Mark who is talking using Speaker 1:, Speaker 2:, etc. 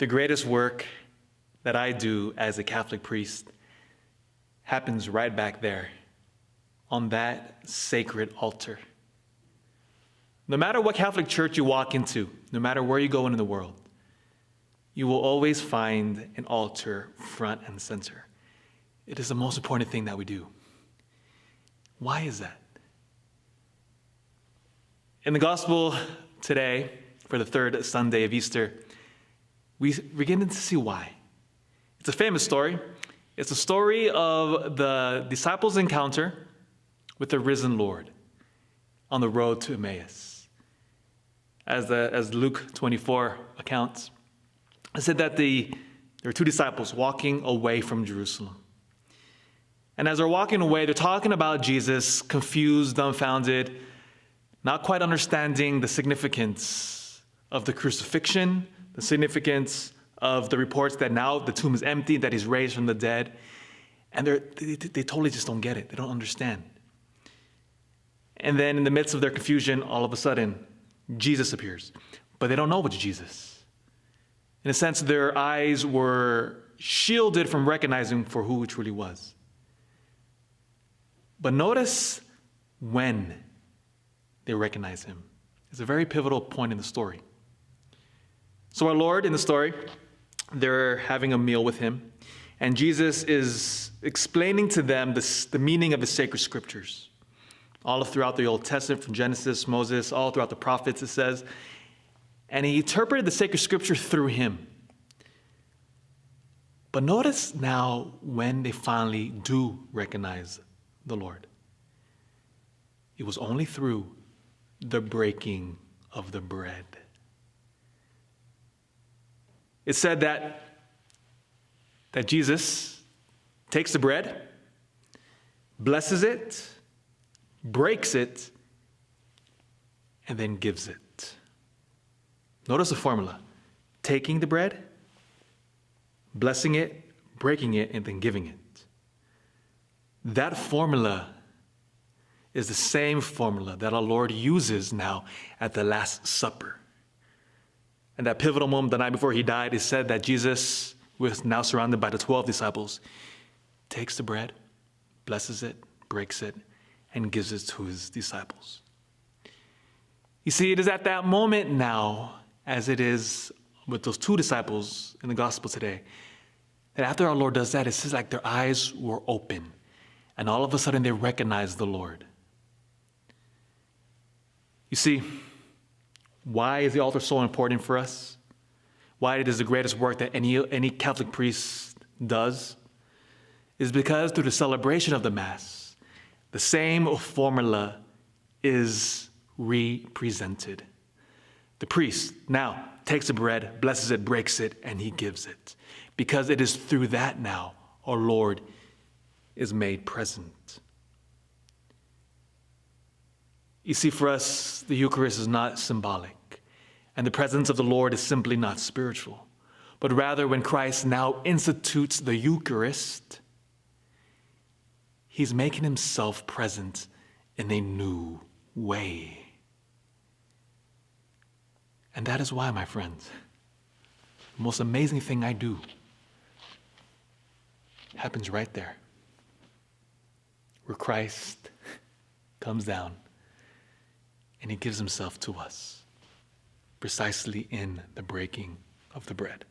Speaker 1: The greatest work that I do as a Catholic priest happens right back there on that sacred altar. No matter what Catholic church you walk into, no matter where you go in the world, you will always find an altar front and center. It is the most important thing that we do. Why is that? In the gospel today, for the third Sunday of Easter, we begin to see why. It's a famous story. It's a story of the disciples' encounter with the risen Lord on the road to Emmaus. As Luke 24 accounts, it said that there were two disciples walking away from Jerusalem. And as they're walking away, they're talking about Jesus, confused, dumbfounded, not quite understanding the significance of the crucifixion, the significance of the reports that now the tomb is empty, that he's raised from the dead. And they totally just don't get it. They don't understand. And then in the midst of their confusion, all of a sudden, Jesus appears. But they don't know which Jesus. In a sense, their eyes were shielded from recognizing for who it truly was. But notice when they recognize him. It's a very pivotal point in the story. So our Lord, in the story, they're having a meal with him, and Jesus is explaining to them the meaning of the sacred scriptures. All throughout the Old Testament, from Genesis, Moses, all throughout the prophets, it says. And he interpreted the sacred scripture through him. But notice now when they finally do recognize the Lord. It was only through the breaking of the bread. It said that Jesus takes the bread, blesses it, breaks it, and then gives it. Notice the formula. Taking the bread, blessing it, breaking it, and then giving it. That formula is the same formula that our Lord uses now at the Last Supper. And that pivotal moment the night before he died, it said that Jesus was now surrounded by the 12 disciples, takes the bread, blesses it, breaks it, and gives it to his disciples. You see, it is at that moment now, as it is with those two disciples in the gospel today, that after our Lord does that, it's just like their eyes were open, and all of a sudden they recognize the Lord. You see, why is the altar so important for us? Why it is the greatest work that any Catholic priest does? Is because through the celebration of the Mass, the same formula is represented. The priest now takes the bread, blesses it, breaks it, and he gives it. Because it is through that now our Lord is made present. You see, for us, the Eucharist is not symbolic, and the presence of the Lord is simply not spiritual. But rather, when Christ now institutes the Eucharist, he's making himself present in a new way. And that is why, my friends, the most amazing thing I do happens right there, where Christ comes down and he gives himself to us, precisely in the breaking of the bread.